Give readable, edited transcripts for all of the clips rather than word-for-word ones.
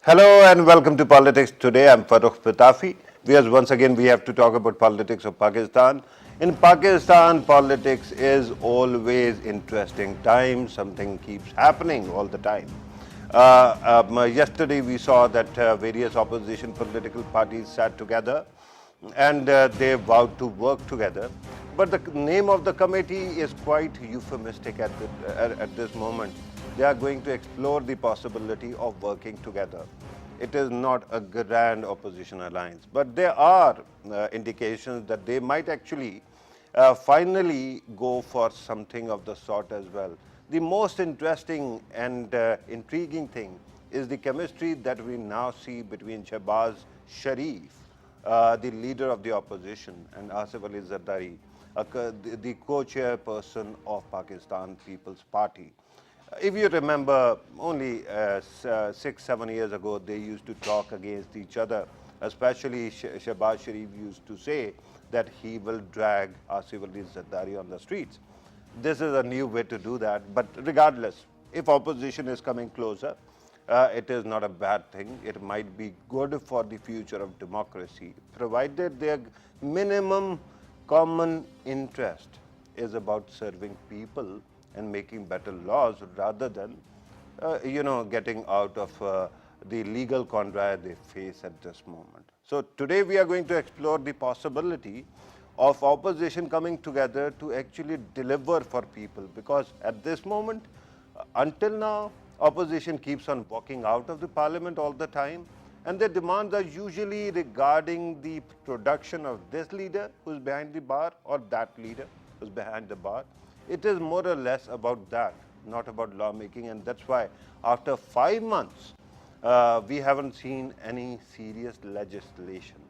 Hello and welcome to Politics Today. I'm Farooq Patafi. Once again we have to talk about politics of Pakistan. In Pakistan, politics is always interesting time. Something keeps happening all the time. Yesterday we saw that various opposition political parties sat together and they vowed to work together. But the name of the committee is quite euphemistic at this moment. They are going to explore the possibility of working together. It is not a grand opposition alliance, but there are indications that they might actually finally go for something of the sort as well. The most interesting and intriguing thing is the chemistry that we now see between Shehbaz Sharif, the leader of the opposition, and Asif Ali Zardari, the co-chairperson of Pakistan People's Party. If you remember, only 6-7 years ago, they used to talk against each other, especially Shehbaz Sharif used to say that he will drag Asif Ali Zardari on the streets. This is a new way to do that, but regardless, if opposition is coming closer, it is not a bad thing. It might be good for the future of democracy, provided their minimum common interest is about serving people and making better laws rather than, getting out of the legal quandary they face at this moment. So today we are going to explore the possibility of opposition coming together to actually deliver for people, because at this moment, until now, opposition keeps on walking out of the parliament all the time, and their demands are usually regarding the production of this leader who's behind the bar or that leader who's behind the bar. It is more or less about that, not about lawmaking, and that's why after 5 months, we haven't seen any serious legislation.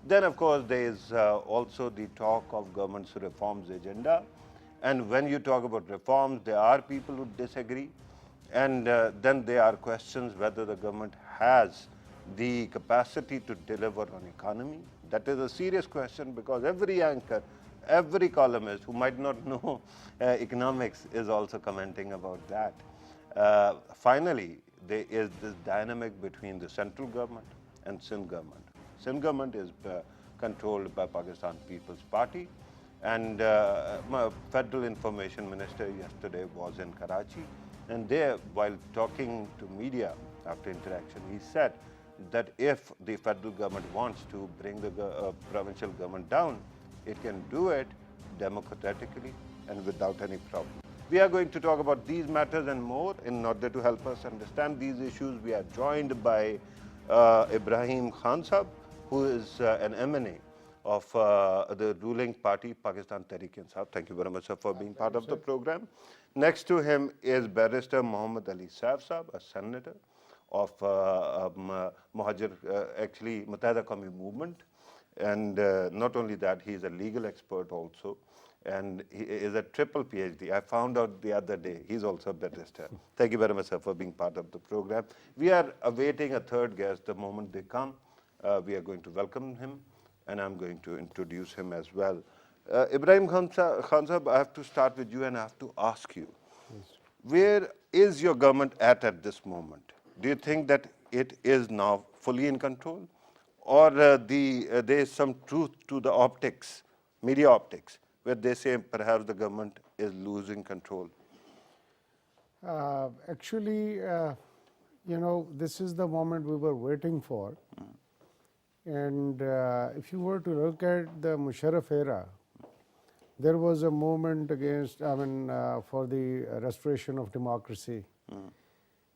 Then, of course, there is also the talk of government's reforms agenda. And when you talk about reforms, there are people who disagree. And then there are questions whether the government has the capacity to deliver on economy. That is a serious question, because every anchor, every columnist who might not know economics is also commenting about that. Finally, there is this dynamic between the central government and Sindh government. Sindh government is controlled by Pakistan People's Party, and my Federal Information Minister yesterday was in Karachi, and there, while talking to media after interaction, he said that if the federal government wants to bring the provincial government down, it can do it democratically and without any problem. We are going to talk about these matters and more. In order to help us understand these issues, we are joined by Ibrahim Khan Sahab, who is an MNA of the ruling party, Pakistan Tehreek-e-Insaf. Thank you very much, sir, for being part of the program. Next to him is Barrister Muhammad Ali Saif Sahab, a senator of Muhajir, actually Muttahida Qawmi Movement. And not only that, he is a legal expert also, and he is a triple PhD. I found out the other day, he's also a barrister. Thank you very much, sir, for being part of the program. We are awaiting a third guest. The moment they come, we are going to welcome him, and I'm going to introduce him as well. Ibrahim Khan Sahab, I have to start with you and I have to ask you, where is your government at this moment? Do you think that it is now fully in control? Or there is some truth to the optics, media optics, where they say perhaps the government is losing control? Actually, this is the moment we were waiting for. And if you were to look at the Musharraf era, there was a movement for the restoration of democracy.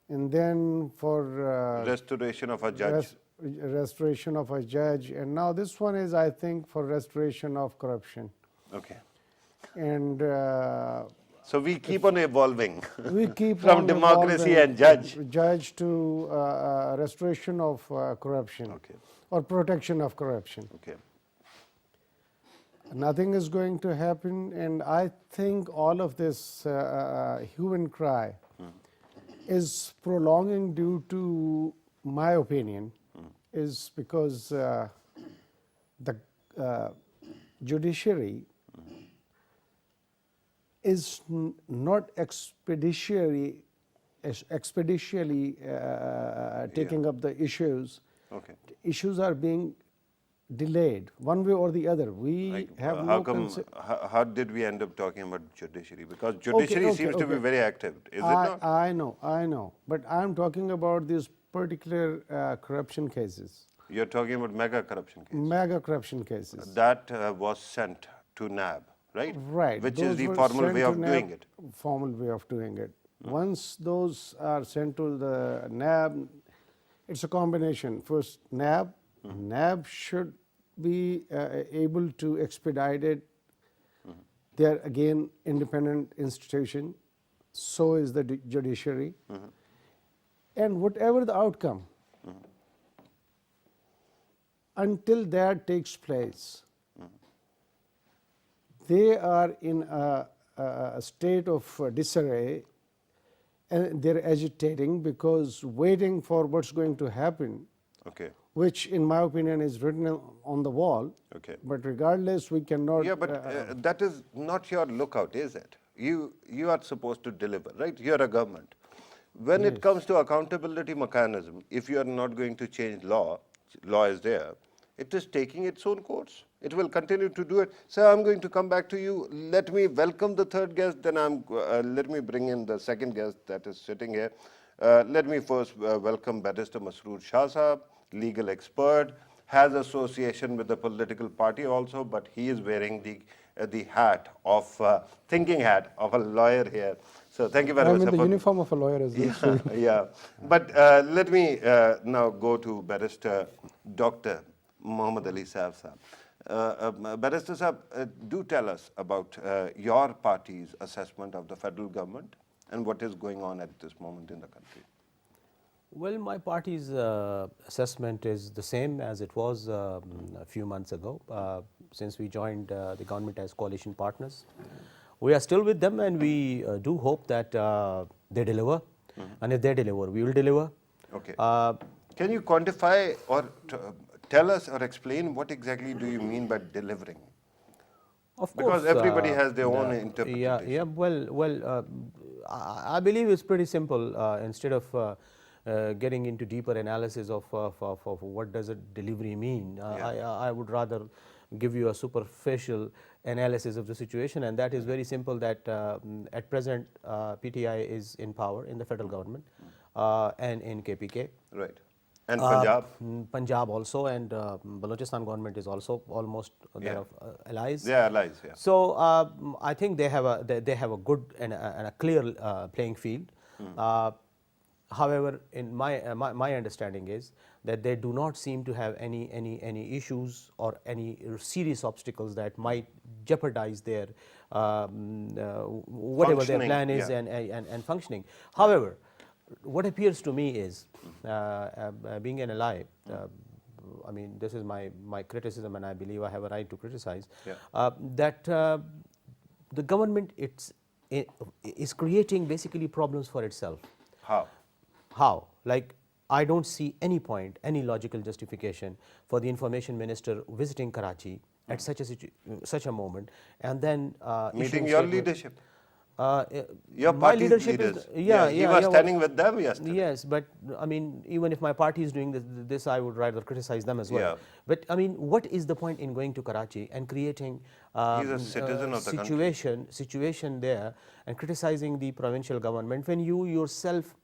And then for restoration of a judge. Restoration of a judge. And now this one is, I think, for restoration of corruption. Okay. And so we keep on evolving. We keep from on democracy and judge. Judge to restoration of corruption. Okay. Or protection of corruption. Okay. Nothing is going to happen, and I think all of this hue and cry is prolonging due to my opinion, is because the judiciary is not expeditiary expeditiously taking up the issues. Okay. Issues are being delayed one way or the other. We Like, have how no come? How did we end up talking about judiciary? Because judiciary seems to be very active. Is it not? I know. But I'm talking about these particular corruption cases, You're talking about mega corruption case. mega corruption cases. That was sent to NAB, right? Right. Which is those the were formal sent way to of doing NAB, it. Formal way of doing it. Once those are sent to the NAB, it's a combination. First, NAB. NAB should be able to expedite it. They're again independent institution. So is the judiciary. And whatever the outcome, until that takes place, they are in a state of disarray, and they're agitating because waiting for what's going to happen, Okay. which in my opinion is written on the wall. Okay. But regardless, we cannot. Yeah, but that is not your lookout, is it? You are supposed to deliver, right? You're a government. When it comes to accountability mechanism, if you are not going to change law is there, it is taking its own course. It will continue to do it. So I'm going to come back to you. Let me welcome the third guest, then let me bring in the second guest that is sitting here. Let me first welcome Barrister Masood Shah Sahab, legal expert, has association with the political party also, but he is wearing the hat of thinking hat of a lawyer here. So thank you very much. I'm in the uniform of a lawyer as well. Yeah, yeah. But let me now go to Barrister Dr. Muhammad Ali Saab Sahab. Barrister Sahab, do tell us about your party's assessment of the federal government and what is going on at this moment in the country. Well, my party's assessment is the same as it was a few months ago, since we joined the government as coalition partners. We are still with them, and we do hope that they deliver. And if they deliver, we will deliver. Okay. Can you quantify or tell us or explain what exactly do you mean by delivering? Of course, because everybody has their own interpretation. Yeah. Well, I believe it's pretty simple. Instead of getting into deeper analysis of what does a delivery mean, I would rather give you a superficial analysis of the situation, and that is very simple. That at present, PTI is in power in the federal government and in KPK. Right. And Punjab? Punjab also, and Balochistan government is also almost allies. They are allies, yeah. So I think they have a good and a clear playing field. However, in my understanding is that they do not seem to have any issues or any serious obstacles that might jeopardize their whatever their plan is and functioning. However, what appears to me is, being an ally, I mean, this is my criticism, and I believe I have a right to criticize, that the government is creating basically problems for itself. How? Like, I don't see any point, any logical justification for the information minister visiting Karachi at such a moment, and then meeting your leadership. Your my party leadership leaders. is, you were standing with them yesterday. Yes, but I mean, even if my party is doing this, I would rather criticize them as well. Yeah. But I mean, what is the point in going to Karachi and creating He's a citizen of the country. situation there and criticizing the provincial government when you yourself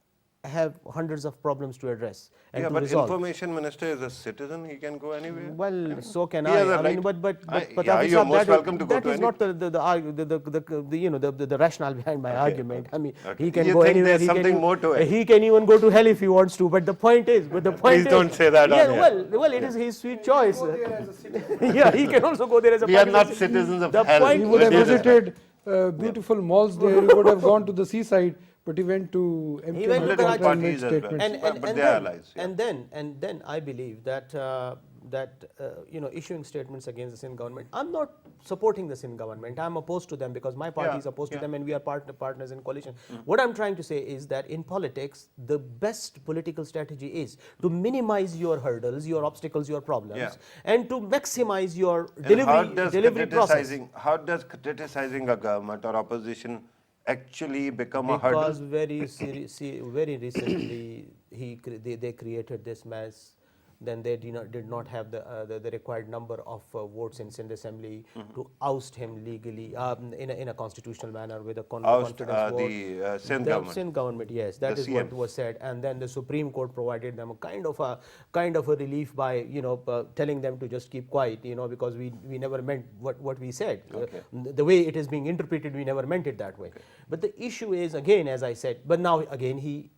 have hundreds of problems to address and to but resolve? information minister is a citizen; he can go anywhere. Well, so can He has a I. I mean, right. but you are most welcome to go that to is not the rationale behind my argument. I mean, he can You go think anywhere. there's something more to it? He can even go to hell if he wants to. But the point is, Please don't say that on here. well, it is his sweet choice. Yeah, he can also go there as a. We are not citizens of The hell. point He would have Let's do that. visited beautiful malls there. He would have gone to the seaside, but he went to He went to MK Karachi. and made Parties as well. statements. But they are allies. Yeah. And then I believe that issuing statements against the Sindh government. I'm not supporting the Sindh government. I'm opposed to them because my party is opposed to them, and we are partners in coalition. What I'm trying to say is that in politics, the best political strategy is to minimize your hurdles, your obstacles, your problems, and to maximize your And delivery process. How does criticizing a government or opposition actually become a Because hurdle? very recently they created this mess. Then they did not have the required number of votes in Sindh Assembly to oust him legally in a constitutional manner with a Oust confidence vote. the Sindh The government, Sindh government, yes, the that is CM. what was said, and then the Supreme Court provided them a kind of a relief by telling them to just keep quiet, because we never meant what we said. Okay. The way it is being interpreted, we never meant it that way. But the issue is, again, as I said, but now again he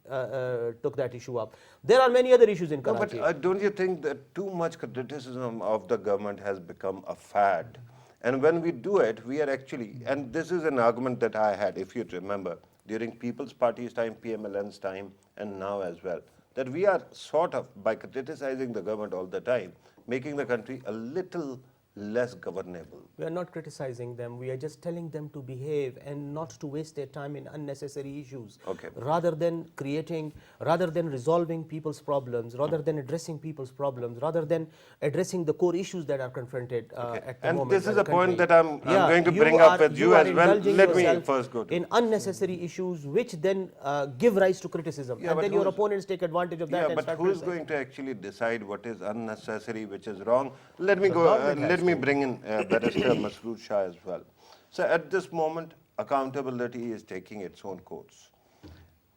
took that issue up. There are many other issues in No, but Karachi. don't you think that too much criticism of the government has become a fad? And when we do it, we are actually, and this is an argument that I had, if you remember, during People's Party's time, PMLN's time, and now as well, that we are sort of, by criticizing the government all the time, making the country a little less governable. We are not criticizing them. We are just telling them to behave and not to waste their time in unnecessary issues. Okay. Rather than resolving people's problems, rather than addressing people's problems, rather than addressing the core issues that are confronted at the And moment. this by is the a point country. that I'm going to bring up with you are as well. indulging Let me yourself first go to in unnecessary issues, which then give rise to criticism, Yeah, and but then your who's- opponents take advantage of that. Yeah, and but start who is criticizing. going to actually decide what is unnecessary, which is wrong? Let me The go. government has Let me to. bring in Barrister Masood Shah as well. So at this moment, accountability is taking its own course.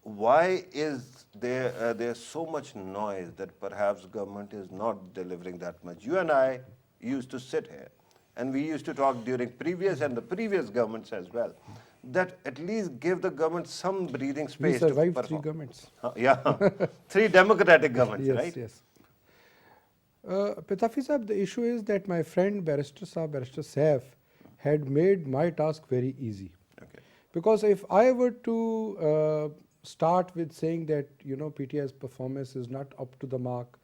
Why is there's so much noise that perhaps government is not delivering that much? You and I used to sit here, and we used to talk during previous and the previous governments as well, that at least give the government some breathing We space to survived perform. 3 governments. Yeah, 3 democratic governments, Yes, right? yes. Pitafi Sahab, the issue is that my friend Barrister Saif had made my task very easy. Okay. Because if I were to start with saying that PTI's performance is not up to the mark,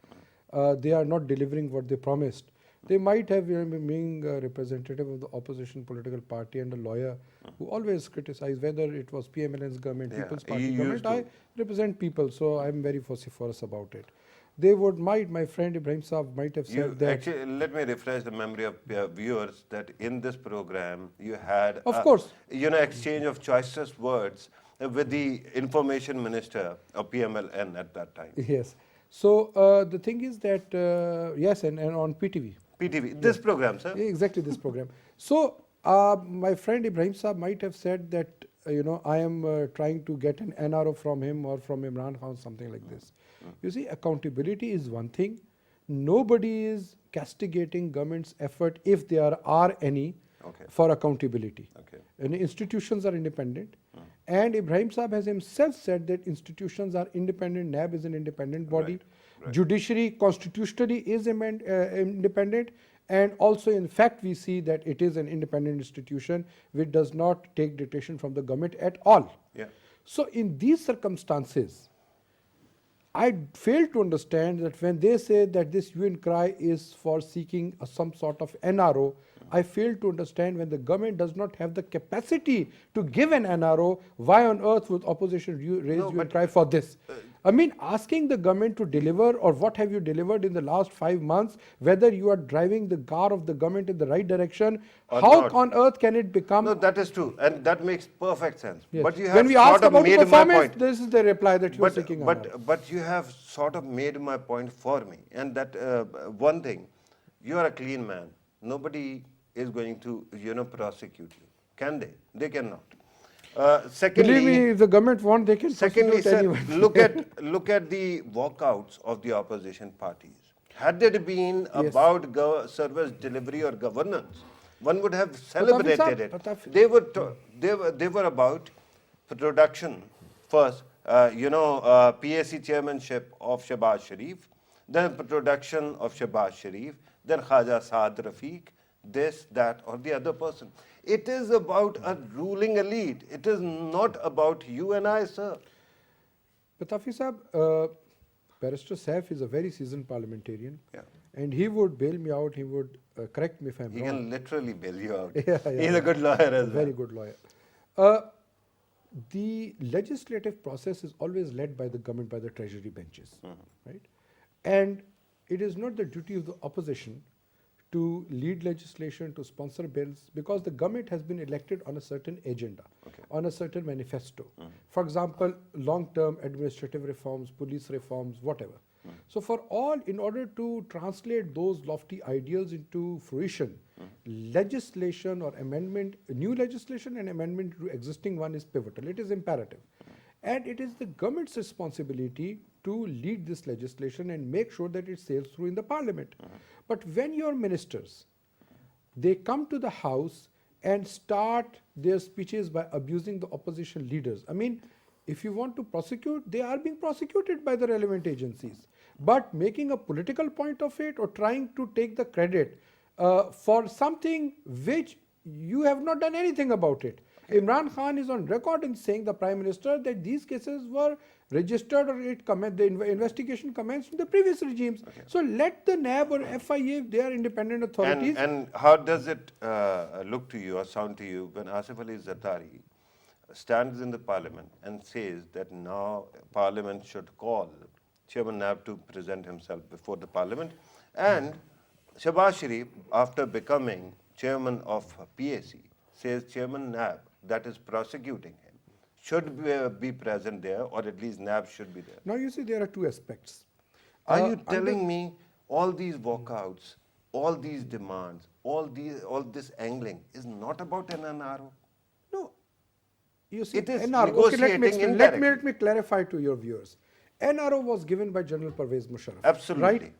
they are not delivering what they promised, they might have, being a representative of the opposition political party and a lawyer who always criticize whether it was PMLN's government, Yeah, People's he Party used government. to. I represent people, so I'm very vociferous about it. They would my friend Ibrahim Saab might have You said that. actually, let me refresh the memory of viewers that in this program you had Of course. exchange of choicest words with the information minister of PMLN at that time. Yes. So the thing is that yes, and on PTV. PTV, this program, sir. Exactly this program. So my friend Ibrahim Saab might have said that I am trying to get an NRO from him or from Imran Khan, something like this. You see, accountability is one thing. Nobody is castigating government's effort if there are any Okay. for accountability. Okay. And institutions are independent. And Ibrahim Saab has himself said that institutions are independent. NAB is an independent body. Right. Judiciary constitutionally is independent. And also, in fact, we see that it is an independent institution which does not take dictation from the government at all. Yeah. So, in these circumstances, I fail to understand that when they say that this hue and cry is for seeking some sort of NRO, I fail to understand when the government does not have the capacity to give an NRO, why on earth would opposition raise No, hue and but, cry for this? I mean, asking the government to deliver or what have you delivered in the last 5 months, whether you are driving the car of the government in the right direction, Or how not. on earth can it become? No, that is true, and that makes perfect sense. Yes. But you have when we sort ask of about the made my performance, point. this is the reply that you are seeking. But you have sort of made my point for me, and that one thing, you are a clean man. Nobody is going to prosecute you. Can they? They cannot. Secondly, Believe me, if the government want, they can Secondly, prosecute sir, anyone. look at the walkouts of the opposition parties. Had it been Yes. about service delivery or governance, one would have celebrated it. Patafi- They were about production first. PAC chairmanship of Shehbaz Sharif, then production of Shehbaz Sharif, then Khaja Saad Rafiq, this, that, or the other person. It is about a ruling elite. It is not about you and I, sir. Patafi Sahab, Barrister Saif is a very seasoned parliamentarian. Yeah. And he would bail me out, he would correct me if I'm He wrong. can literally bail you out. Yeah, He's a good lawyer as Very well. good lawyer. The legislative process is always led by the government, by the treasury benches, right? And it is not the duty of the opposition to lead legislation, to sponsor bills, because the government has been elected on a certain agenda, on a certain manifesto. For example, long-term administrative reforms, police reforms, whatever. So for all, in order to translate those lofty ideals into fruition, legislation or amendment, new legislation and amendment to existing one is pivotal. It is imperative. And it is the government's responsibility to lead this legislation and make sure that it sails through in the parliament. But when your ministers, they come to the house and start their speeches by abusing the opposition leaders. I mean, if you want to prosecute, they are being prosecuted by the relevant agencies. But making a political point of it or trying to take the credit for something which you have not done anything about it. Imran Khan is on record in saying, the Prime Minister, that these cases were registered or the investigation commenced in the previous regimes. So let the NAB or FIA, if they are independent authorities. And how does it look to you or sound to you when Asif Ali Zardari stands in the parliament and says that now parliament should call Chairman NAB to present himself before the parliament, and Shahbaz Sharif, after becoming chairman of PAC, says Chairman NAB, that is prosecuting him, should be present there, or at least NAB should be there. Now you see there are two aspects. Are you telling me all these walkouts, all these demands, all this angling is not about an NRO? No. You see, It is NRO, okay, negotiating let me clarify to your viewers. NRO was given by General Pervez Musharraf. Absolutely. Right?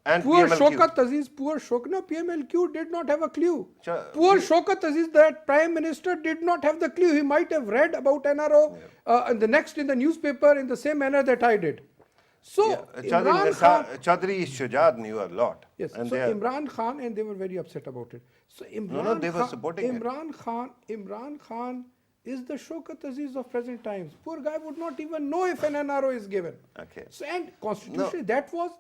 And poor PMLQ. Shaukat Aziz, no, PMLQ did not have a clue. Poor Shaukat Aziz, that Prime Minister, did not have the clue. He might have read about NRO and the next in the newspaper in the same manner that I did. So, Imran Khan, Chaudhry Shujad knew a lot. yes, And so Imran Khan, and they were very upset about it. So Imran they were Khan, supporting it. Imran Khan is the Shaukat Aziz of present times. Poor guy would not even know if an NRO is given. Okay. So, and constitutionally, that was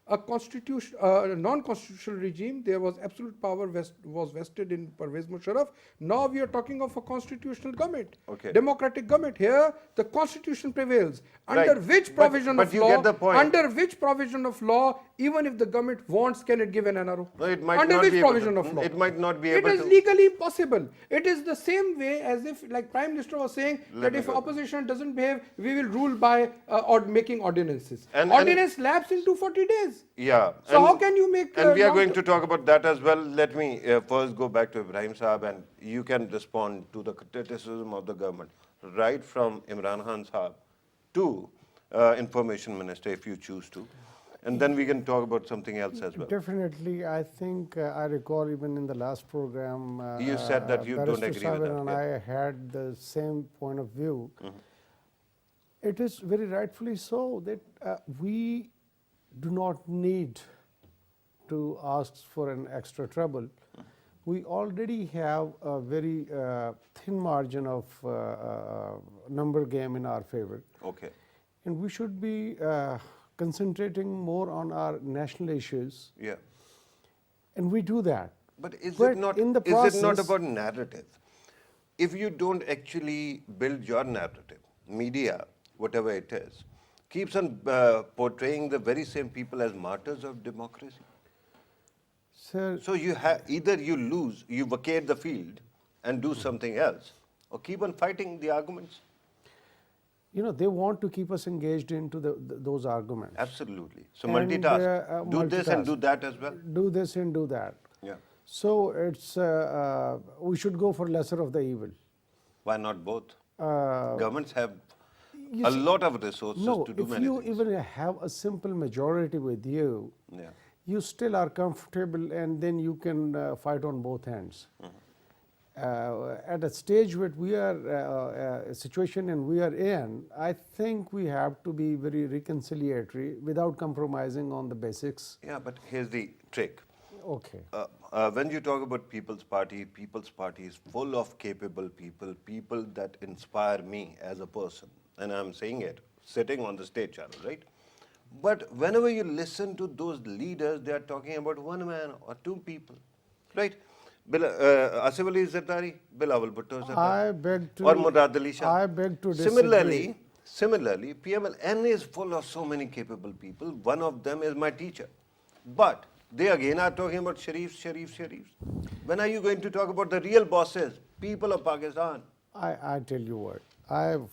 a constitution, non-constitutional regime. There was absolute power was vested in Pervez Musharraf. Now we are talking of a constitutional government, democratic government. Here, the constitution prevails. Under which provision but of you law? get the point. Under which provision of law, even if the government wants, can it give an NRO? No, it might Under not which be able provision to. of law? It might not be able It is to. legally possible. It is the same way as if, like Prime Minister was saying, that if opposition doesn't behave, we will rule by making ordinances. Ordinance lapse in 240 days. Yeah. So how can you make? And we are going to talk about that as well. Let me first go back to Ibrahim Saab, and you can respond to the criticism of the government, right from Imran Khan Saab to Information Minister, if you choose to. And then we can talk about something else as well. Definitely, I think I recall even in the last program, You said that you don't Barrister agree with Saab that, and yeah. I had the same point of view. It is very rightfully so that we do not need to ask for an extra trouble. We already have a very thin margin of number game in our favor. Okay. And we should be concentrating more on our national issues. Yeah. And we do that. But is But it not in the is it not process- about narrative? If you don't actually build your narrative, media, whatever it is, keeps on portraying the very same people as martyrs of democracy. Sir, So you have either you lose, you vacate the field and do something else, or keep on fighting the arguments. you know, they want to keep us engaged into those arguments. Absolutely. So And, multitask. Do this and multitask. do that as well. Do this and do that. Yeah. So it's we should go for lesser of the evil. Why not both? Uh, Governments have you a see- lot of resources no, to do if many you things. even have a simple majority with you, Yeah. you still are comfortable, and then you can fight on both ends. At a stage where we are, a situation and we are in, I think we have to be very reconciliatory without compromising on the basics. Yeah, but here's the trick. Okay. When you talk about People's Party is full of capable people, people that inspire me as a person. And I'm saying it, sitting on the state channel, right? But whenever you listen to those leaders, they are talking about one man or two people, right? Asif Ali Zardari, Bilawal Bhutto Zardari. I beg to- Or Murad Ali Shah. I beg to disagree. Similarly, PMLN is full of so many capable people. One of them is my teacher. But They again are talking about Sharifs. When are you going to talk about the real bosses, people of Pakistan? I tell you what,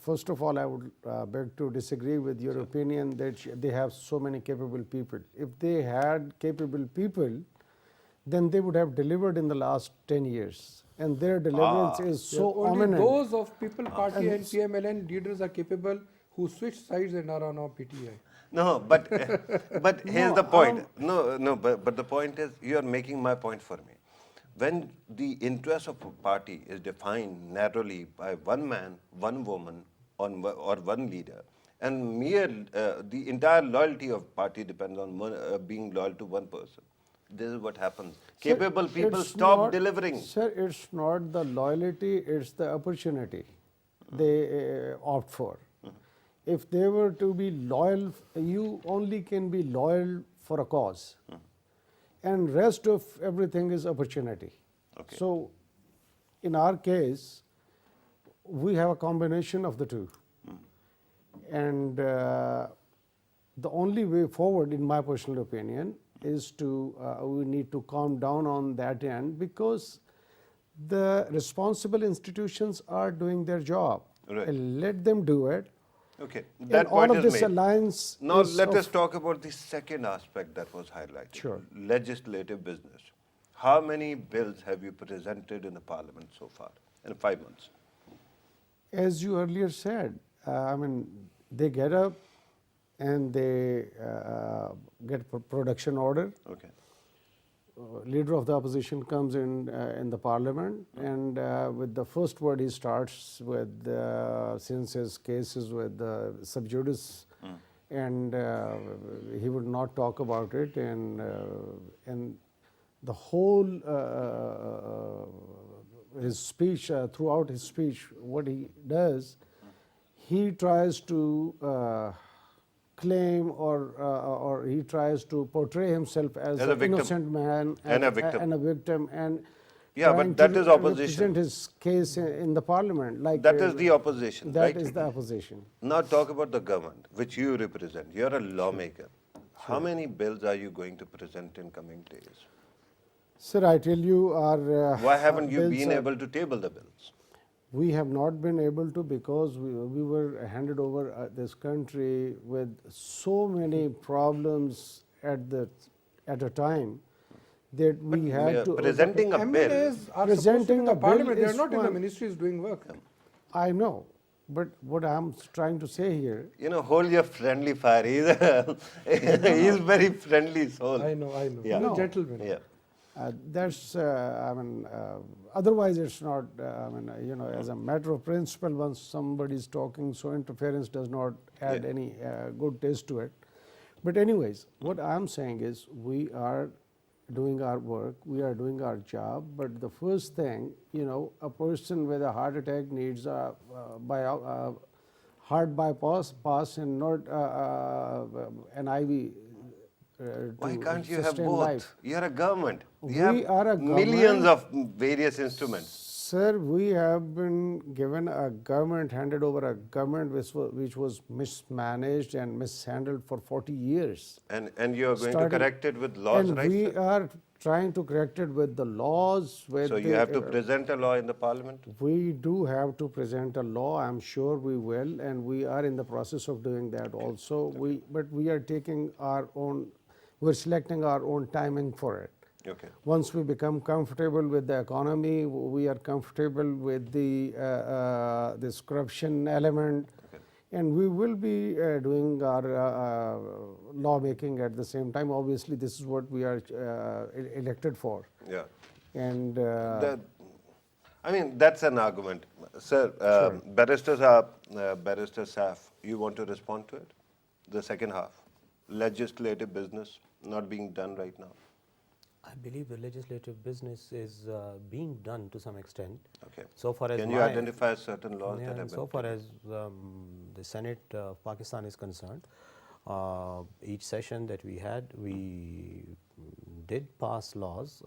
first of all, I would beg to disagree with your opinion that they have so many capable people. If they had capable people, then they would have delivered in the last 10 years. And their deliverance is so Only ominous. those of People Party and PMLN leaders are capable who switch sides and are on our PTI. No, but here's the point. But the point is, you are making my point for me. When the interest of a party is defined narrowly by one man, one woman, or one leader, and the entire loyalty of party depends on being loyal to one person. This is what happens. Sir, Capable people it's stop not- delivering. Sir, it's not the loyalty, it's the opportunity they opt for. If they were to be loyal, you only can be loyal for a cause. And rest of everything is opportunity. Okay. So, in our case, we have a combination of the two. And the only way forward, in my personal opinion, is we need to calm down on that end, because the responsible institutions are doing their job. Right. And let them do it. Okay, And that all point of is this made. alliance Now is let of- us talk about the second aspect that was highlighted. Sure. Legislative business. How many bills have you presented in the parliament so far in 5 months? As you earlier said, they get up and they get production order. Okay. Leader of the opposition comes in the parliament, and with the first word he starts with, since his case is with the sub judice, and he would not talk about it, and the whole his speech, throughout his speech, what he does, he tries to claim or he tries to portray himself as As a an victim. innocent man And a victim. and a victim, and Yeah, but trying that to is opposition. represent his case in the parliament. Like That is the opposition, That right? is the opposition. Now talk about the government, which you represent. You're a lawmaker. How many bills are you going to present in coming days? Sir, I tell you, our Why haven't you bills been are- able to table the bills? We have not been able to, because we were handed over this country with so many problems at a time that we had to Presenting a bill. MLAs are supposed to be Presenting in the a bill parliament. They are is not in the one- ministries doing work. I know, but what I'm trying to say here, Hold your friendly fire. He's very friendly soul. I know. Yeah. No. Gentlemen. Yeah. that's otherwise it's not. As a matter of principle, once somebody is talking, so interference does not add any good taste to it. But anyways, what I'm saying is we are doing our work, we are doing our job. But the first thing, a person with a heart attack needs a heart bypass and not an IV. Why to can't you have sustain both? life. You're a government. We You have are a millions government. of various instruments. Sir, we have been given a government, handed over a government which was mismanaged and mishandled for 40 years. And you're going to Starting- correct it with laws, and right? we sir? are trying to correct it with the laws. So you have to present a law in the parliament? We do have to present a law. I'm sure we will, and we are in the process of doing that also. But we are taking our own. We're selecting our own timing for it. Okay. Once we become comfortable with the economy, we are comfortable with this corruption element, and we will be doing our lawmaking at the same time. Obviously, this is what we are elected for. Yeah. And That's an argument. Sir, Barrister Saf, you want to respond to it? The second half. Legislative business not being done right now. I believe the legislative business is being done to some extent. Okay. So far as Can you my- identify certain laws Yeah, that have and been so far as the Senate of Pakistan is concerned, each session that we had, we did pass laws,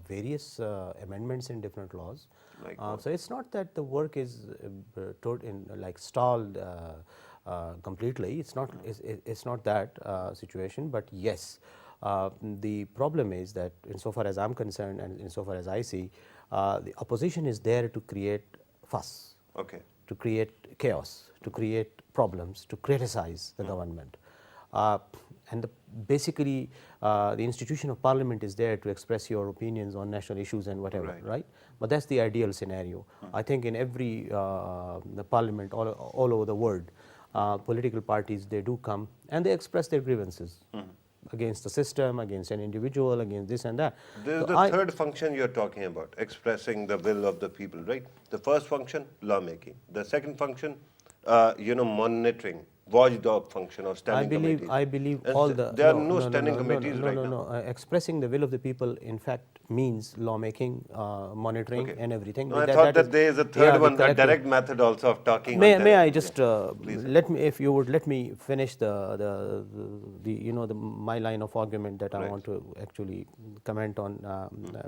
various amendments in different laws. Like So it's not that the work is stalled completely. It's not that situation. But yes, The problem is that insofar as I'm concerned and insofar as I see, the opposition is there to create fuss, Okay. to create chaos, to create problems, to criticize the government. And basically, the institution of parliament is there to express your opinions on national issues and whatever, right? But that's the ideal scenario. I think in every the parliament all over the world, political parties, they do come and they express their grievances against the system, against an individual, against this and that. This is So the third function you're talking about, expressing the will of the people, right? The first function, lawmaking. The second function, monitoring, watchdog function or standing committees. I believe And all the there are no standing committees right now. No. Expressing the will of the people, in fact, means lawmaking, monitoring, Okay. and everything. No, I thought that there is a third one, a collective- direct method also of talking. May on I that. just Please. let me, if you would let me finish my line of argument that I want to actually comment on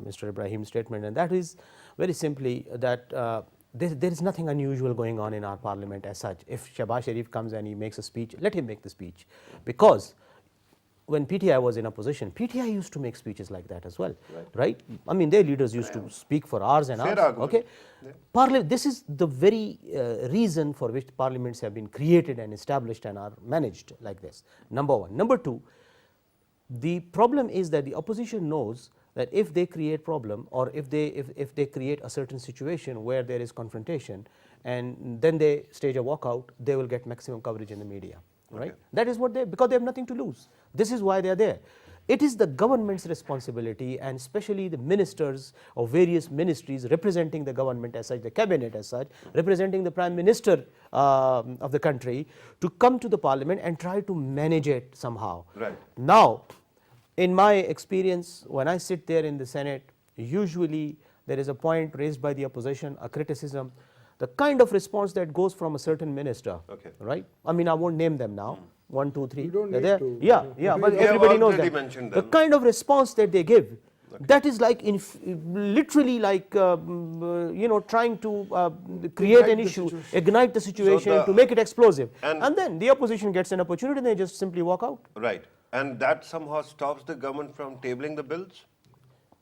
Mr. Ibrahim's statement, and that is very simply that there is nothing unusual going on in our parliament as such. If Shehbaz Sharif comes and he makes a speech, let him make the speech, because when PTI was in opposition, PTI used to make speeches like that as well, right? I mean, their leaders used to speak for hours and Fair hours. argument. Okay, this is the very reason for which parliaments have been created and established and are managed like this. Number one. Number two, the problem is that the opposition knows that if they create problem, or if they create a certain situation where there is confrontation and then they stage a walkout, they will get maximum coverage in the media, right? Okay. That is what because they have nothing to lose. This is why they are there. It is the government's responsibility, and especially the ministers of various ministries representing the government as such, the cabinet as such, representing the prime minister of the country, to come to the parliament and try to manage it somehow. Right. Now, in my experience, when I sit there in the Senate, usually there is a point raised by the opposition, a criticism, the kind of response that goes from a certain minister, Okay. right? I mean, I won't name them now. 1, 2, 3. You don't they're need there. to. Yeah, but You have everybody knows already them. mentioned The them. kind of response that they give, that is like literally like trying to create Ignite an the issue, situation. ignite the situation, to make it explosive, and- and then the opposition gets an opportunity and they just simply walk out. Right. And that somehow stops the government from tabling the bills?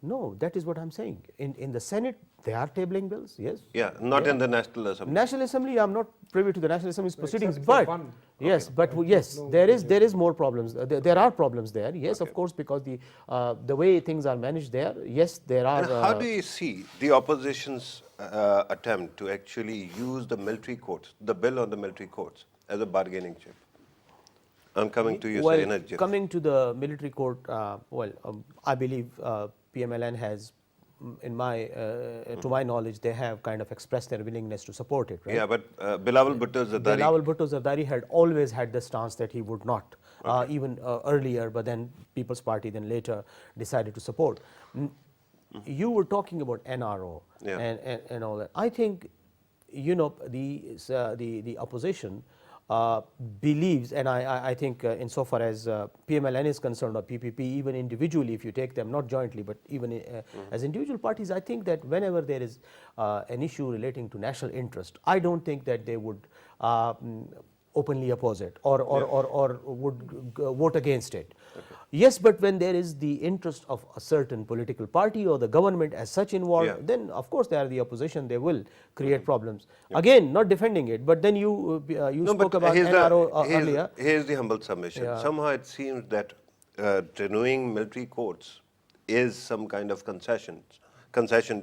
No, that is what I'm saying. In the Senate, they are tabling bills, yes. Yeah, not in the National Assembly. National Assembly, I'm not privy to the National Assembly's proceedings, except for but one. yes, but yes, there is more problems. There are problems there, yes, of course, because the way things are managed there, yes, there are. And how do you see the opposition's attempt to actually use the military courts, the bill on the military courts, as a bargaining chip? I'm coming to you, sir, in a jiff. Coming to the military court, I believe PMLN has, to my knowledge, they have kind of expressed their willingness to support it, right? Yeah, but Bilawal Bhutto Zardari. Bilawal Bhutto Zardari had always had the stance that he would not, even earlier, but then People's Party then later decided to support. You were talking about NRO Yeah. and all that. I think, the opposition believes, and I think insofar as PMLN is concerned, or PPP, even individually, if you take them, not jointly, but even as individual parties, I think that whenever there is an issue relating to national interest, I don't think that they would openly oppose it or would vote against it. Okay. Yes, but when there is the interest of a certain political party or the government as such involved, then of course they are the opposition, they will create problems. Again, not defending it, but then you spoke about NRO earlier. Here's the humble submission. Somehow it seems that renewing military courts is some kind of concession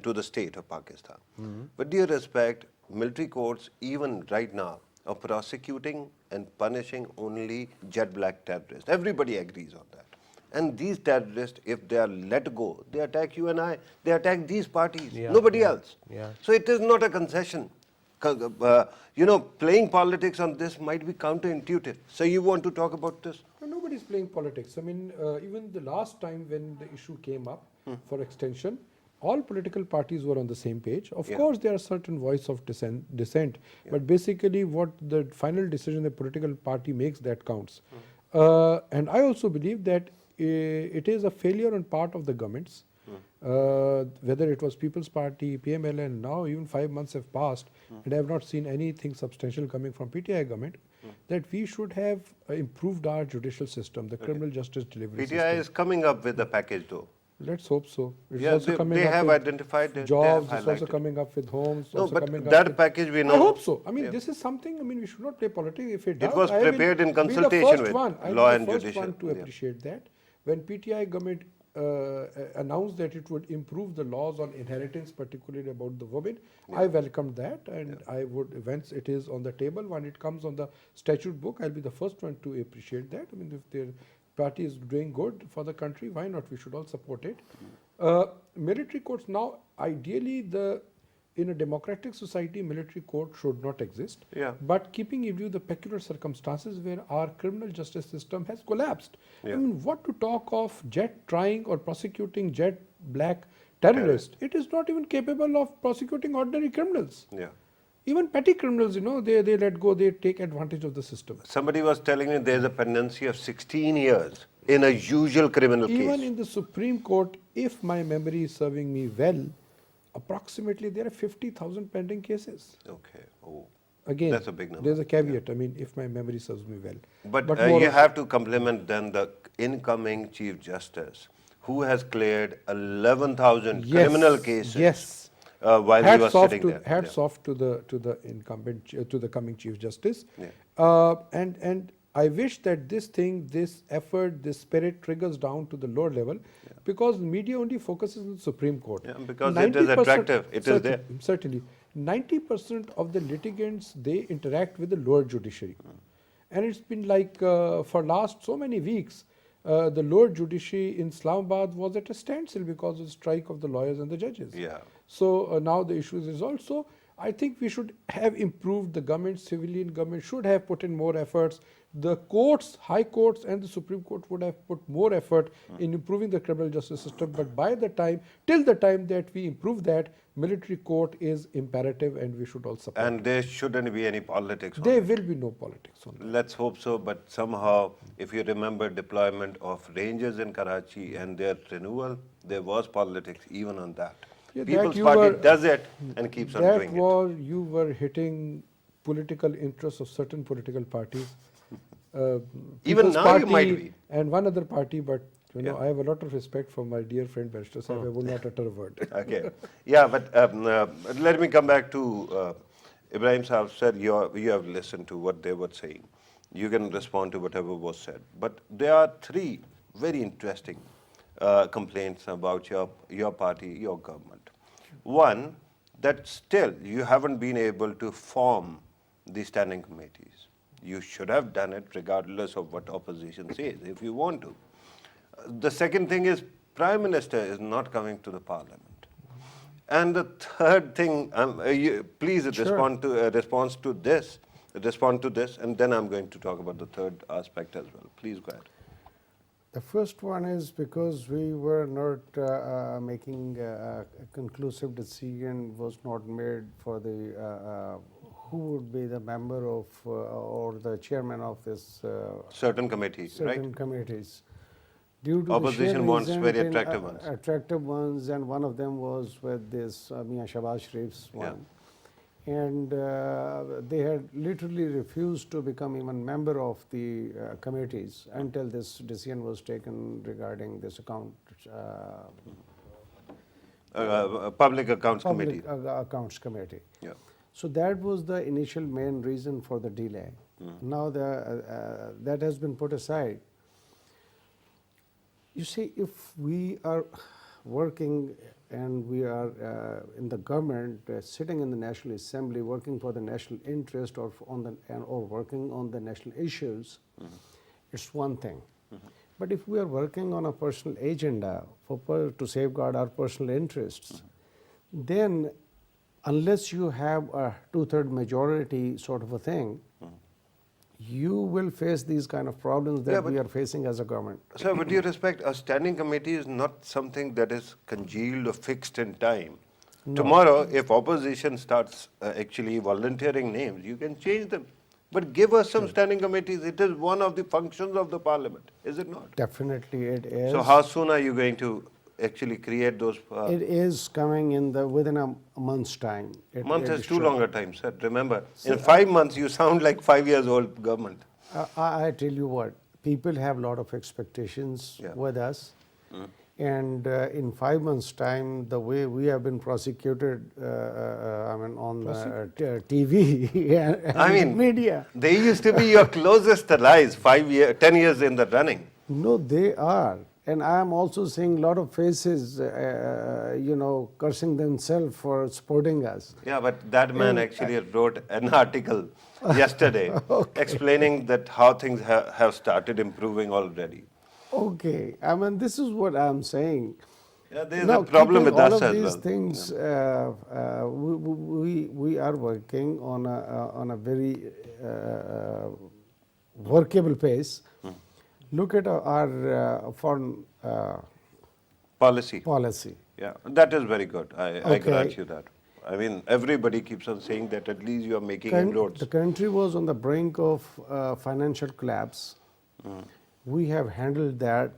to the state of Pakistan. With due respect, military courts, even right now, are prosecuting and punishing only jet black terrorists. Everybody agrees on that. And these terrorists, if they are let go, they attack you and I, they attack these parties, nobody else. Yeah. So it is not a concession. Playing politics on this might be counterintuitive. So you want to talk about this? No, nobody's playing politics. I mean, even the last time when the issue came up for extension, all political parties were on the same page. Of course, there are certain voice of dissent, but basically what the final decision the political party makes, that counts. And I also believe that it is a failure on part of the governments whether it was People's Party, PML, and now even 5 months have passed, and I have not seen anything substantial coming from PTI government, that we should have improved our judicial system, the criminal justice delivery PTI system. is coming up with a package though. Let's hope so. It's Yeah, also coming they up have with identified it, they have jobs, it's also highlighted. coming up with homes, No, also but coming up that with package we know. I hope so. I mean, Yeah. this is something, I mean, we should not play politics. If it does, was I will prepared in be the consultation first with one. I'll law be and the first judicial, one to yeah. appreciate that. When PTI government announced that it would improve the laws on inheritance, particularly about the women, I welcomed that, and I would, once it is on the table, when it comes on the statute book, I'll be the first one to appreciate that. I mean, if their party is doing good for the country, why not? We should all support it. Military courts now, ideally, in a democratic society, military court should not exist. Yeah. But keeping in view the peculiar circumstances where our criminal justice system has collapsed, Yeah. I mean, what to talk of jet trying or prosecuting jet black terrorists? It is not even capable of prosecuting ordinary criminals. Yeah. Even petty criminals, you know, they let go, they take advantage of the system. Somebody was telling me there's a pendency of 16 years in a usual criminal Even case. in the Supreme Court, if my memory is serving me well, approximately there are 50,000 pending cases. Okay. Oh. Again, That's a big number. there's a caveat. I mean, if my memory serves me well. But more you of- have to compliment then the incoming Chief Justice, who has cleared 11,000 Yes, criminal cases yes. while he was sitting there. Hats off to the incumbent, to the coming Chief Justice. Yeah. And I wish that this effort, this spirit triggers down to the lower level, because media only focuses on the Supreme Court. Yeah, because it is 90% attractive. It is there. Certainly. 90% of the litigants, they interact with the lower judiciary. And it's been like for last so many weeks, the lower judiciary in Islamabad was at a standstill because of the strike of the lawyers and the judges. Yeah. So now the issue is resolved. So I think we should have improved the government, civilian government should have put in more efforts. The courts, high courts and the Supreme Court would have put more effort in improving the criminal justice system. But till the time that we improve that, military court is imperative and we should all support. And there shouldn't be any politics on There it. will be no politics on that. Let's hope so, but somehow, if you remember deployment of Rangers in Karachi and their renewal, there was politics even on that. Yeah, that People's you Party were- does it and keeps on That doing it. was, you were hitting political interests of certain political parties. People's now you Party might be. And one other party, but you know, Yeah. I have a lot of respect for my dear friend Barrister Sahib. I will not utter a word. Okay. Yeah, but let me come back to Ibrahim Sahib said you have listened to what they were saying. You can respond to whatever was said. But there are three very interesting complaints about your party, your government. One, that still you haven't been able to form the standing committees. You should have done it regardless of what opposition says, if you want to. The second thing is Prime Minister is not coming to the Parliament. And the third thing, please respond to this, and then I'm going to talk about the third aspect as well. Please go ahead. The first one is because we were not making a conclusive decision was not made for the who would be the member of or the chairman of this Certain committees, certain right? committees. Due to Opposition the sheer wants reason very in, attractive ones. attractive ones, and one of them was with this Mian Shahbaz Sharif's Yeah. one. And they had literally refused to become even member of the committees until this decision was taken regarding this Public Accounts public Committee. accounts committee. Yeah. So that was the initial main reason for the delay. Now that has been put aside. You see, if we are working and we are in the government, sitting in the National Assembly, working for the national interest or working on the national issues, it's one thing. But if we are working on a personal agenda to safeguard our personal interests, then unless you have a two-third majority sort of a thing, you will face these kind of problems that we are facing as a government. So, with due respect, a standing committee is not something that is congealed or fixed in time. Tomorrow, if opposition starts actually volunteering names, you can change them. But give us some standing committees. It is one of the functions of the parliament, is it not? Definitely it is. So, how soon are you going to actually create those? It is coming in within a month's time. Month is too should. long a time, sir. Remember, in 5 months you sound like 5 years old government. I tell you what, people have a lot of expectations Yeah. with us. And in 5 months' time, the way we have been prosecuted, I mean, on TV and I mean, media. they used to be your closest allies 10 years in the running. No, they are. And I am also seeing a lot of faces, cursing themselves for supporting us. Yeah, but that man actually wrote an article yesterday explaining that how things have started improving already. Okay, I mean, this is what I'm saying. Yeah, there's Now, a problem keeping with us all of as these well. things, we are working on a very workable pace. Look at our foreign Policy. policy. Yeah, that is very good. I Okay. grant you that. I mean, everybody keeps on saying that at least you are making inroads. The country was on the brink of financial collapse. We have handled that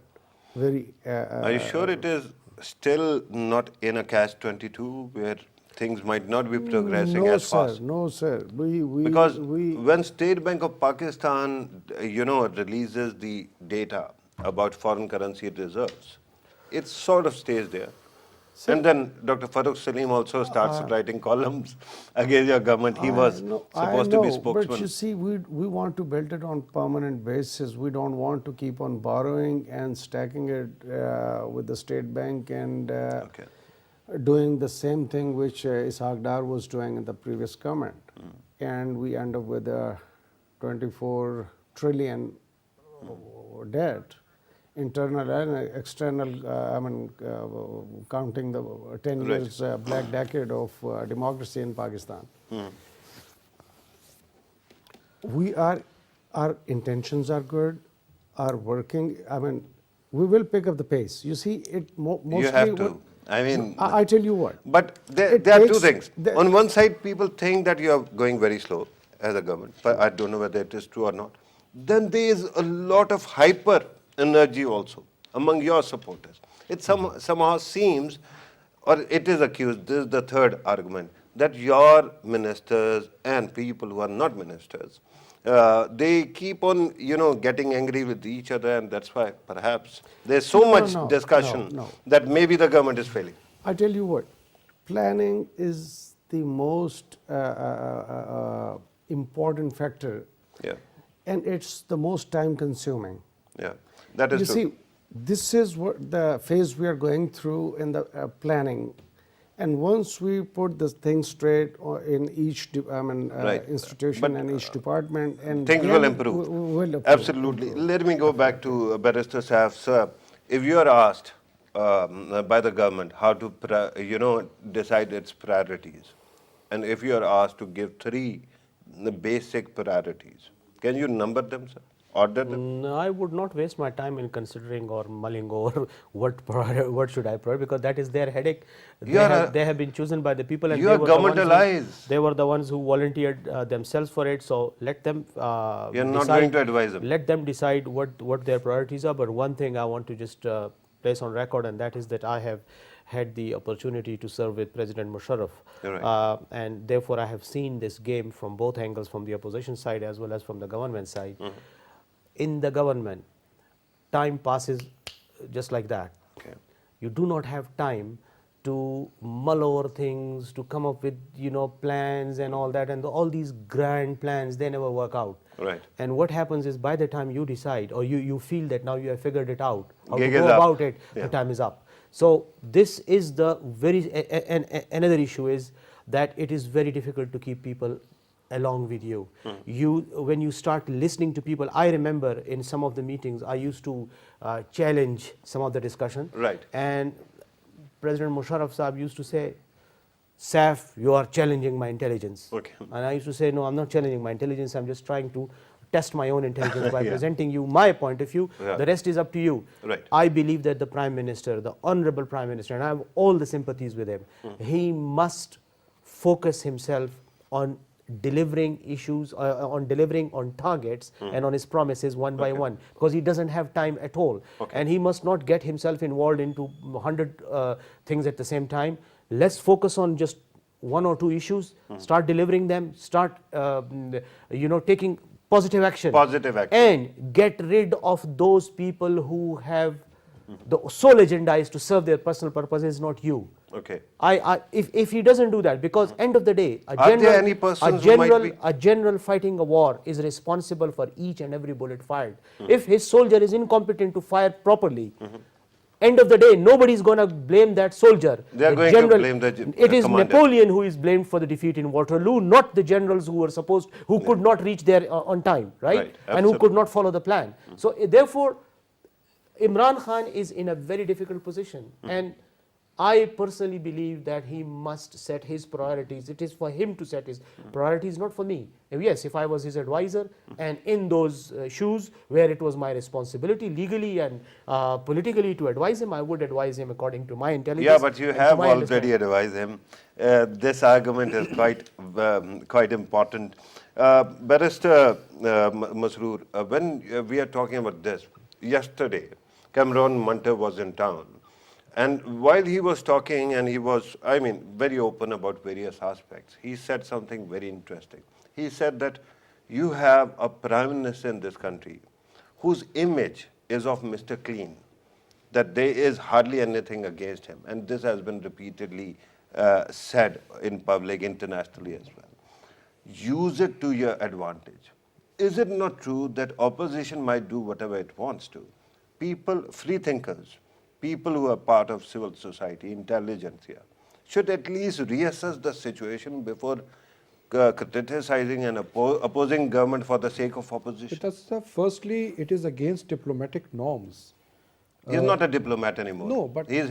very. Are you sure it is still not in a catch-22 where things might not be progressing no, as sir, fast? no, sir. Because when State Bank of Pakistan, releases the data about foreign currency reserves, it sort of stays there. And then Dr. Farooq Salim also starts writing columns against your government. He was supposed to be spokesman. But you see, we want to build it on permanent basis. We don't want to keep on borrowing and stacking it with the State Bank and doing the same thing which Ishaq Dar was doing in the previous government. And we end up with a 24 trillion debt, internal and external, counting the 10 years black decade of democracy in Pakistan. Our intentions are good, are working. I mean, we will pick up the pace. You see, mostly. You have to. I mean, I tell you what. But there are two things. On one side, people think that you are going very slow as a government, but I don't know whether it is true or not. Then there is a lot of hyper energy also among your supporters. It somehow seems, or it is accused, this is the third argument, that your ministers and people who are not ministers, they keep on, getting angry with each other, and that's why perhaps there's so much discussion that maybe the government is failing. I tell you what, planning is the most important factor. Yeah. And it's the most time consuming. Yeah, that is true. You see, this is what the phase we are going through in the planning. And once we put the things straight in each institution and each department, and things will improve. Absolutely. Let me go back to Barrister Saif. Sir, if you are asked by the government how to decide its priorities, and if you are asked to give 3 basic priorities, can you number them, sir? Order them? No, I would not waste my time in considering or mulling over what should I prioritize, because that is their headache. They have been chosen by the people, and you are government allies. They were the ones who volunteered themselves for it. So let them. You're not going to advise them. Let them decide what their priorities are. But one thing I want to just place on record, and that is that I have had the opportunity to serve with President Musharraf, and therefore I have seen this game from both angles, from the opposition side as well as from the government side. In the government, time passes just like that. You do not have time to mull over things, to come up with plans and all that, and all these grand plans, they never work out. Right. And what happens is, by the time you decide, or you feel that now you have figured it out, how Gig to go is up. about it, the time is up. So this is the another issue is that it is very difficult to keep people along with you. When you start listening to people, I remember in some of the meetings I used to challenge some of the discussion. Right. And President Musharraf Saab used to say, Saif, you are challenging my intelligence. Okay. And I used to say, no, I'm not challenging my intelligence, I'm just trying to test my own intelligence by presenting you my point of view. The rest is up to you. Right. I believe that the Prime Minister, the Honorable Prime Minister, and I have all the sympathies with him, he must focus himself on delivering issues, on delivering on targets and on his promises one by one, because he doesn't have time at all. And he must not get himself involved into 100 things at the same time. Let's focus on just one or two issues, start delivering them, start taking positive action. And get rid of those people who have the sole agenda is to serve their personal purposes, not you. Okay. If he doesn't do that, because end of the day, Are there any persons who might be- a general fighting a war is responsible for each and every bullet fired. If his soldier is incompetent to fire properly, end of the day, nobody is going to blame that soldier. They are going to blame the It is commander. Napoleon who is blamed for the defeat in Waterloo, not the generals who could not reach there on time, right? And who could not follow the plan. So therefore, Imran Khan is in a very difficult position, and I personally believe that he must set his priorities. It is for him to set his priorities, not for me. And yes, if I was his advisor and in those shoes where it was my responsibility legally and politically to advise him, I would advise him according to my intelligence. Yeah, but you and to have my already advised him. This argument is quite important. Barrister Masood, when we are talking about this, yesterday, Kamran Mustafa was in town. And while he was talking, and he was, very open about various aspects, he said something very interesting. He said that you have a prime minister in this country whose image is of Mr. Clean, that there is hardly anything against him. And this has been repeatedly said in public, internationally as well. Use it to your advantage. Is it not true that opposition might do whatever it wants to? People, free thinkers, people who are part of civil society, intelligentsia, should at least reassess the situation before criticizing and opposing government for the sake of opposition. Firstly, it is against diplomatic norms. He's not a diplomat anymore. No, but he's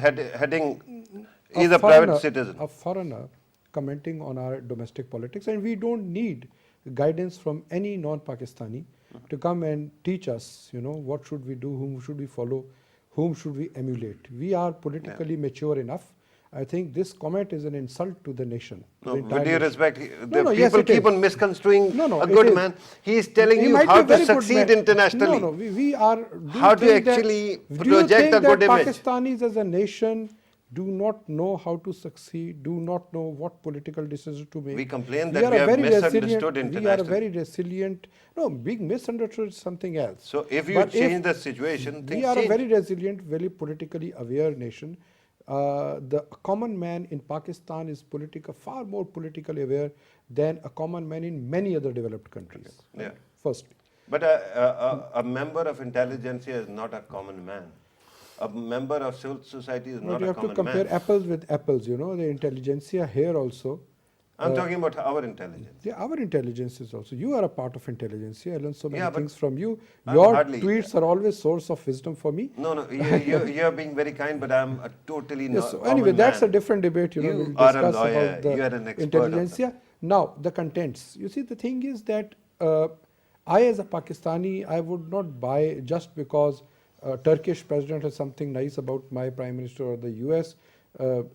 he's a private citizen. A foreigner commenting on our domestic politics, and we don't need guidance from any non-Pakistani to come and teach us, what should we do, whom should we follow, whom should we emulate. We are politically mature enough. I think this comment is an insult to the nation. No, with due respect, people yes, keep on misconstruing a good man. He is telling He you might how be a to very good succeed man. internationally. No, we are. How to actually project a good image. Pakistanis as a nation do not know how to succeed, do not know what political decisions to make. We complain that we are misunderstood internationally. We are a very resilient. No, being misunderstood is something else. So if you change the situation, things we are change. a very resilient, very politically aware nation. The common man in Pakistan is far more politically aware than a common man in many other developed countries. Yeah. Firstly. But a member of intelligentsia is not a common man. A member of civil society is not a common man. You have to compare apples with apples, the intelligentsia here also. I'm talking about our intelligence. Yeah, our intelligence is also. You are a part of intelligentsia. I learn so many things from you. I'm Your hardly- tweets are always source of wisdom for me. No, you're being very kind, but I'm a totally not Yes, so common anyway, that's man. a different debate. You We'll are a discuss lawyer. about the You are an expert of intelligentsia. Now, the contents. You see, the thing is that I, as a Pakistani, I would not buy just because Turkish president has something nice about my prime minister, or the US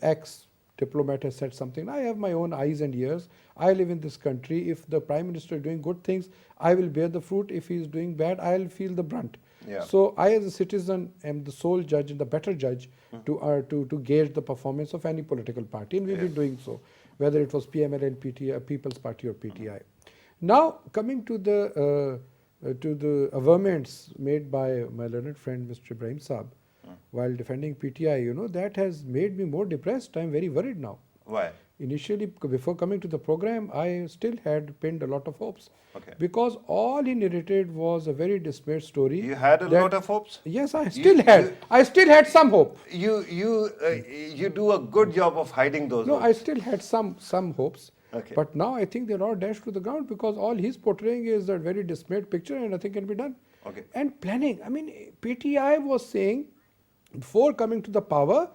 ex-diplomat has said something. I have my own eyes and ears. I live in this country. If the prime minister is doing good things, I will bear the fruit. If he is doing bad, I'll feel the brunt. Yeah. So I, as a citizen, am the sole judge and the better judge to gauge the performance of any political party, and we've been doing so, whether it was PMLN, PTI, People's Party, or PTI. Now, coming to the averments made by my learned friend Mr. Ibrahim Saab while defending PTI, that has made me more depressed. I'm very worried now. Why? Initially, before coming to the program, I still had pinned a lot of hopes. Okay. Because all he narrated was a very dismayed story. You had a lot of hopes? Yes, I still had some hope. You do a good job of hiding those No, hopes. I still had some hopes. Okay. But now I think they're all dashed to the ground because all he's portraying is that very dismayed picture and nothing can be done. Okay. And planning. PTI was saying before coming to the power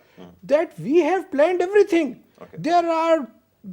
that we have planned everything. Okay. There are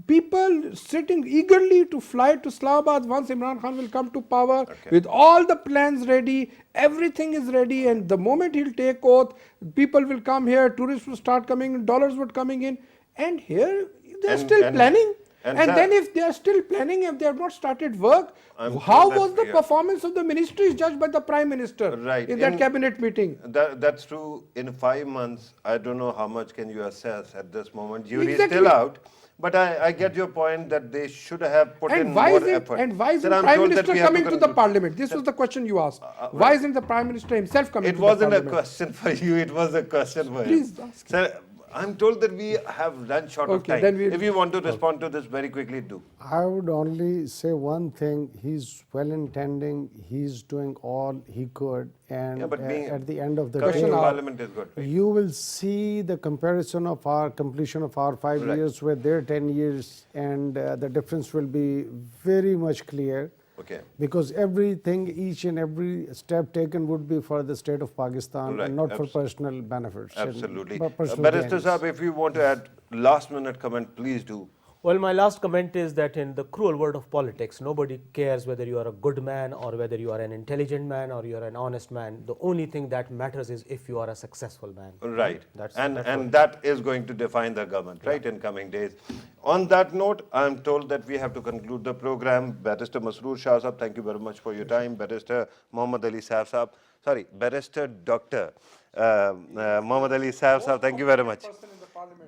people sitting eagerly to fly to Islamabad once Imran Khan will come to power with all the plans ready, everything is ready, and the moment he'll take oath, people will come here, tourists will start coming in, dollars would coming in, and here they're still planning. And And sir- then if they are still planning, if they have not started work, I'm how sure that was the we are- performance of the ministries judged by the Prime Minister Right. in that cabinet meeting? That's true. In 5 months, I don't know how much can you assess at this moment. Jury is Exactly. still out. But I get your point that they should have put in And why more isn't effort. and why isn't Sir, I'm Prime told that Minister we have coming to the conclude. Parliament? This was the question you asked. Why isn't the Prime Minister himself coming It to the wasn't a Parliament? question for you, it was a question for him. Please ask. Sir, I'm told that we have run short of Okay, time. then we'll- If you want to respond to this very quickly, do. I would only say one thing. He's well intending. He's doing all he could. And Yeah, but being at the end of the coming day, to Parliament is good, right? you will see the comparison of our completion of our 5 Right. years with their 10 years, and the difference will be very much clear. Okay. Because everything, each and every step taken would be for the state of Pakistan Right, and not for abs- personal benefits. and Absolutely. personal Barrister gains. Saab, if you want to add last minute comment, please do. Well, my last comment is that in the cruel world of politics, nobody cares whether you are a good man or whether you are an intelligent man or you are an honest man. The only thing that matters is if you are a successful man. Right. That's And that is going to define the government, right, in coming days. On that note, I'm told that we have to conclude the program. Barrister Masood Shah Saab, thank you very much for your time. Barrister Mohammad Ali Saab Saab, sorry, Barrister Dr. Mohammad Ali Saab, thank you very much.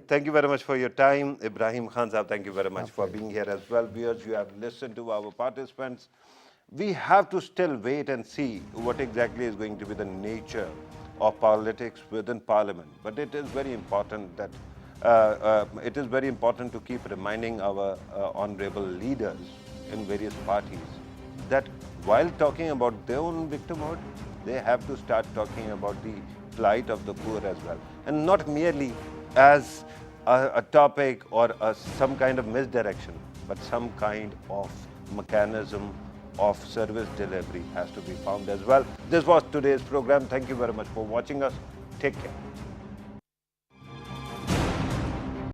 Thank you very much for your time. Ibrahim Khan Saab, thank you very much for being here as well. Viewers, you have listened to our participants. We have to still wait and see what exactly is going to be the nature of politics within Parliament. But it is very important that to keep reminding our honorable leaders in various parties that while talking about their own victimhood, they have to start talking about the plight of the poor as well, and not merely as a topic or some kind of misdirection, but some kind of mechanism of service delivery has to be found as well. This was today's program. Thank you very much for watching us. Take care.